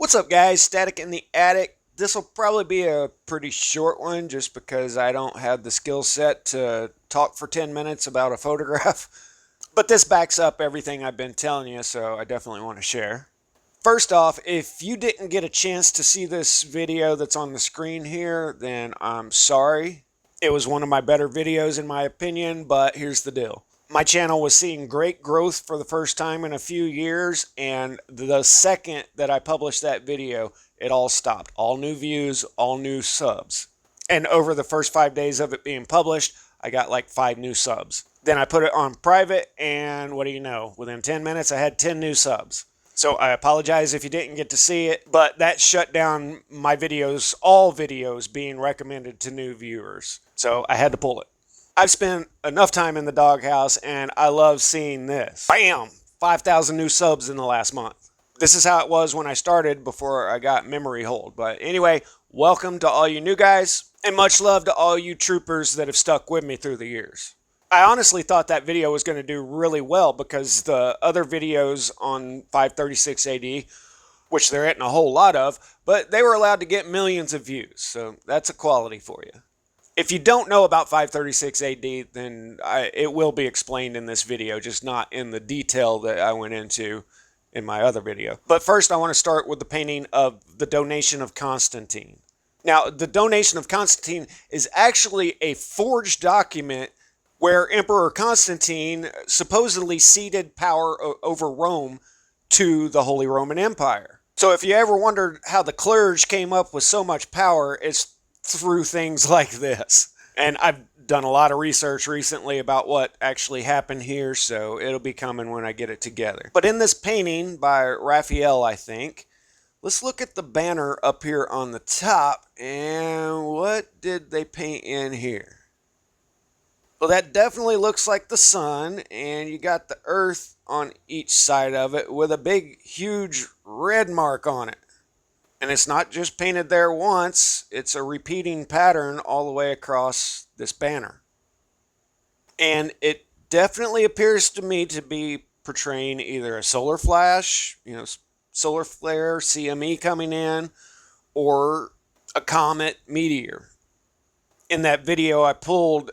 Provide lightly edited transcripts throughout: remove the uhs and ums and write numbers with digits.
What's up, guys? Static in the Attic. This will probably be a pretty short one just because I don't have the skill set to talk for 10 minutes about a photograph. But this backs up everything I've been telling you, so I definitely want to share. First off, if you didn't get a chance to see this video that's on the screen here, then I'm sorry. It was one of my better videos in my opinion, but here's the deal. My channel was seeing great growth for the first time in a few years, and the second that I published that video, it all stopped. All new views, all new subs. And over the first 5 days of it being published, I got like 5 new subs. Then I put it on private, and what do you know? Within 10 minutes, I had 10 new subs. So I apologize if you didn't get to see it, but that shut down my videos, all videos being recommended to new viewers. So I had to pull it. I've spent enough time in the doghouse, and I love seeing this. Bam! 5,000 new subs in the last month. This is how it was when I started before I got memory hold. But anyway, welcome to all you new guys, and much love to all you troopers that have stuck with me through the years. I honestly thought that video was going to do really well because the other videos on 536 AD, which there isn't a whole lot of, but they were allowed to get millions of views. So that's a quality for you. If you don't know about 536 AD, then it will be explained in this video, just not in the detail that I went into in my other video. But first, I want to start with the painting of the Donation of Constantine. Now, the Donation of Constantine is actually a forged document where Emperor Constantine supposedly ceded power over Rome to the Holy Roman Empire. So if you ever wondered how the clergy came up with so much power, it's through things like this. And I've done a lot of research recently about what actually happened here, so it'll be coming when I get it together. But in this painting by Raphael, I think, let's look at the banner up here on the top, and what did they paint in here? Well, that definitely looks like the sun, and you got the earth on each side of it with a big, huge red mark on it. And it's not just painted there once, it's a repeating pattern all the way across this banner. And it definitely appears to me to be portraying either a solar flash, solar flare, CME coming in, or a comet meteor. In that video I pulled,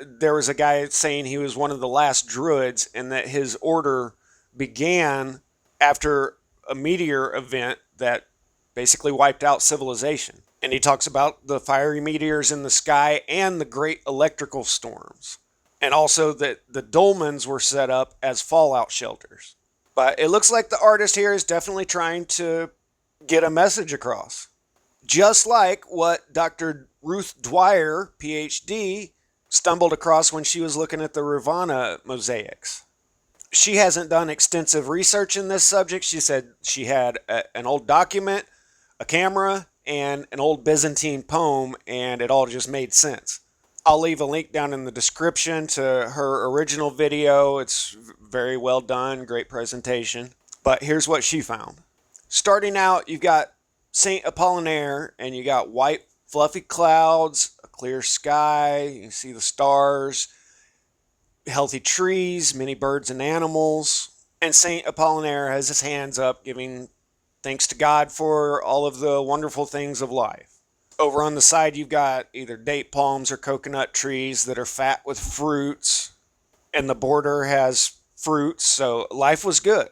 there was a guy saying he was one of the last druids and that his order began after a meteor event that basically wiped out civilization. And he talks about the fiery meteors in the sky and the great electrical storms. And also that the dolmens were set up as fallout shelters. But it looks like the artist here is definitely trying to get a message across. Just like what Dr. Ruth Dwyer, PhD, stumbled across when she was looking at the Ravana mosaics. She hasn't done extensive research in this subject. She said she had an old document, a camera, and an old Byzantine poem, and it all just made sense. I'll leave a link down in the description to her original video. It's very well done, great presentation. But here's what she found. Starting out, you've got Saint Apollinaire, and you got white fluffy clouds, a clear sky, you can see the stars, healthy trees, many birds and animals. And Saint Apollinaire has his hands up giving thanks to God for all of the wonderful things of life. Over on the side, you've got either date palms or coconut trees that are fat with fruits. And the border has fruits, so life was good.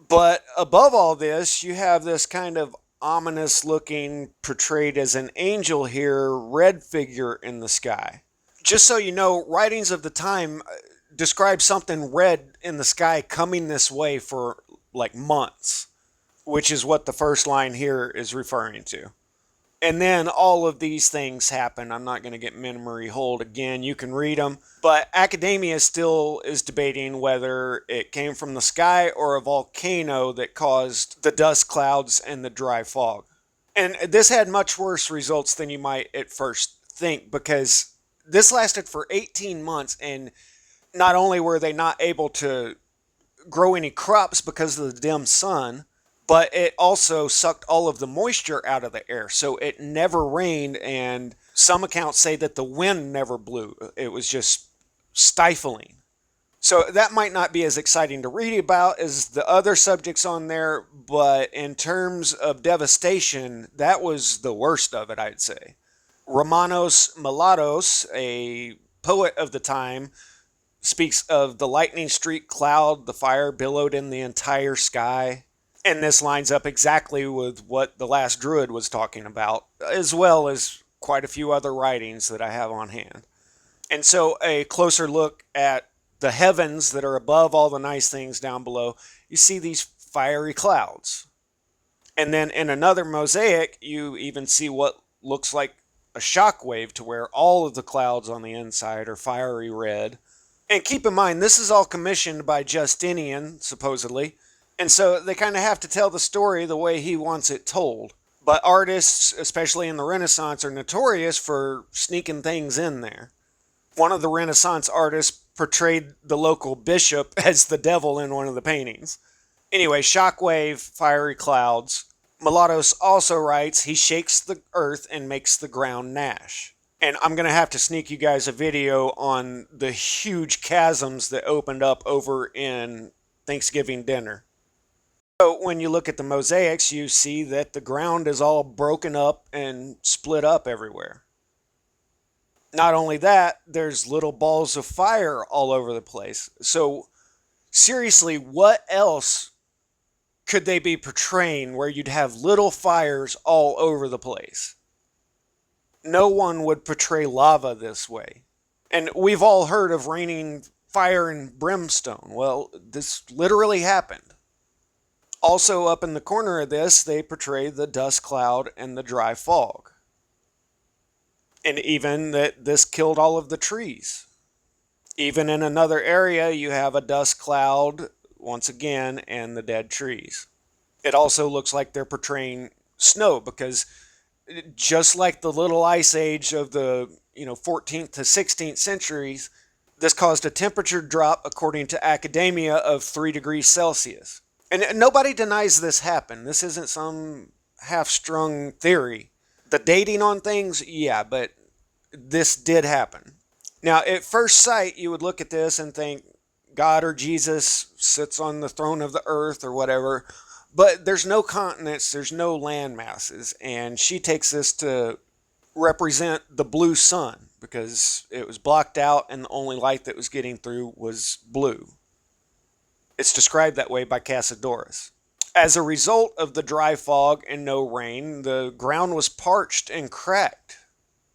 But above all this, you have this kind of ominous looking, portrayed as an angel here, red figure in the sky. Just so you know, writings of the time describe something red in the sky coming this way for like months, which is what the first line here is referring to. And then all of these things happen. I'm not going to get memory hold again. You can read them. But academia still is debating whether it came from the sky or a volcano that caused the dust clouds and the dry fog. And this had much worse results than you might at first think, because this lasted for 18 months, and not only were they not able to grow any crops because of the dim sun, but it also sucked all of the moisture out of the air. So it never rained, and some accounts say that the wind never blew. It was just stifling. So that might not be as exciting to read about as the other subjects on there, but in terms of devastation, that was the worst of it, I'd say. Romanos Mulatos, a poet of the time, speaks of the lightning streak cloud, the fire billowed in the entire sky. And this lines up exactly with what the last druid was talking about, as well as quite a few other writings that I have on hand. And so a closer look at the heavens that are above all the nice things down below, you see these fiery clouds. And then in another mosaic, you even see what looks like a shock wave to where all of the clouds on the inside are fiery red. And keep in mind, this is all commissioned by Justinian, supposedly. And so they kind of have to tell the story the way he wants it told. But artists, especially in the Renaissance, are notorious for sneaking things in there. One of the Renaissance artists portrayed the local bishop as the devil in one of the paintings. Anyway, shockwave, fiery clouds. Mulatos also writes, he shakes the earth and makes the ground gnash. And I'm going to have to sneak you guys a video on the huge chasms that opened up over in Thanksgiving dinner. So when you look at the mosaics, you see that the ground is all broken up and split up everywhere. Not only that, there's little balls of fire all over the place. So seriously, what else could they be portraying where you'd have little fires all over the place? No one would portray lava this way. And we've all heard of raining fire and brimstone. Well, this literally happened. Also up in the corner of this, they portray the dust cloud and the dry fog. And even that this killed all of the trees. Even in another area, you have a dust cloud, once again, and the dead trees. It also looks like they're portraying snow, because just like the little ice age of the 14th to 16th centuries, this caused a temperature drop, according to academia, of 3 degrees Celsius. And nobody denies this happened. This isn't some half-strung theory. The dating on things, yeah, but this did happen. Now, at first sight, you would look at this and think God or Jesus sits on the throne of the earth or whatever, but there's no continents, there's no land masses, and she takes this to represent the blue sun because it was blocked out and the only light that was getting through was blue. It's described that way by Cathedral. As a result of the dry fog and no rain, the ground was parched and cracked.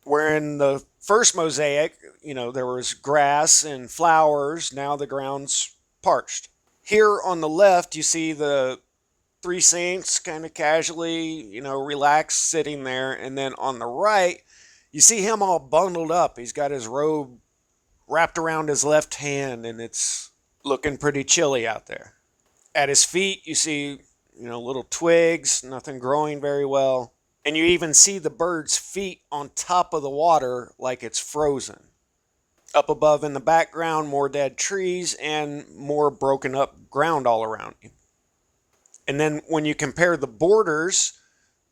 Where in the first mosaic, there was grass and flowers, now the ground's parched. Here on the left, you see the 3 saints kind of casually, relaxed, sitting there. And then on the right, you see him all bundled up. He's got his robe wrapped around his left hand, and it's looking pretty chilly out there. At his feet, you see little twigs, nothing growing very well. And you even see the bird's feet on top of the water like it's frozen. Up above in the background, more dead trees and more broken up ground all around you. And then when you compare the borders,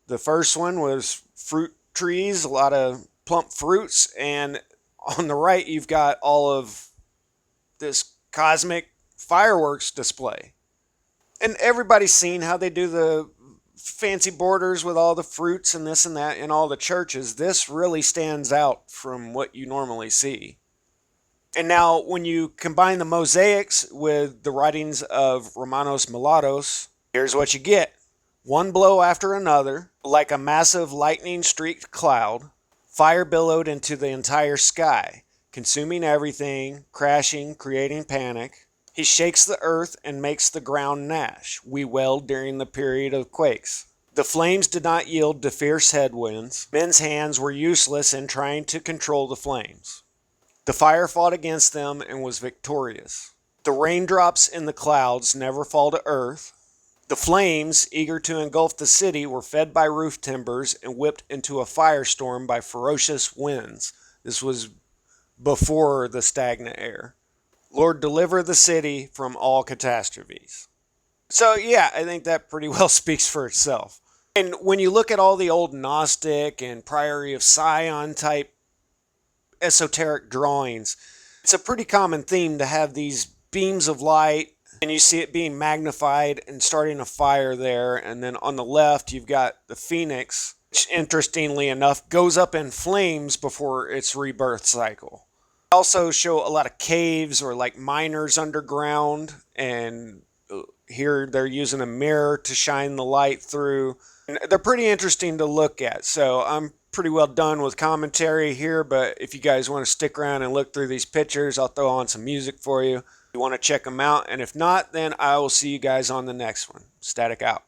the first one was fruit trees, a lot of plump fruits. And on the right, you've got all of this cosmic fireworks display. And everybody's seen how they do the fancy borders with all the fruits and this and that in all the churches. This really stands out from what you normally see. And now when you combine the mosaics with the writings of Romanos Mulatos, here's what you get. One blow after another, like a massive lightning-streaked cloud, fire billowed into the entire sky, consuming everything, crashing, creating panic. He shakes the earth and makes the ground gnash. We wailed during the period of quakes. The flames did not yield to fierce headwinds. Men's hands were useless in trying to control the flames. The fire fought against them and was victorious. The raindrops in the clouds never fall to earth. The flames, eager to engulf the city, were fed by roof timbers and whipped into a firestorm by ferocious winds. This was before the stagnant air. Lord, deliver the city from all catastrophes. So yeah, I think that pretty well speaks for itself. And when you look at all the old Gnostic and Priory of Sion type esoteric drawings, it's a pretty common theme to have these beams of light, and you see it being magnified and starting a fire there. And then on the left, you've got the phoenix, which interestingly enough goes up in flames before its rebirth cycle. Also show a lot of caves or like miners underground, and here they're using a mirror to shine the light through. And they're pretty interesting to look at. So I'm pretty well done with commentary here, but if you guys want to stick around and look through these pictures, I'll throw on some music for you. You want to check them out, and if not, then I will see you guys on the next one. Static out.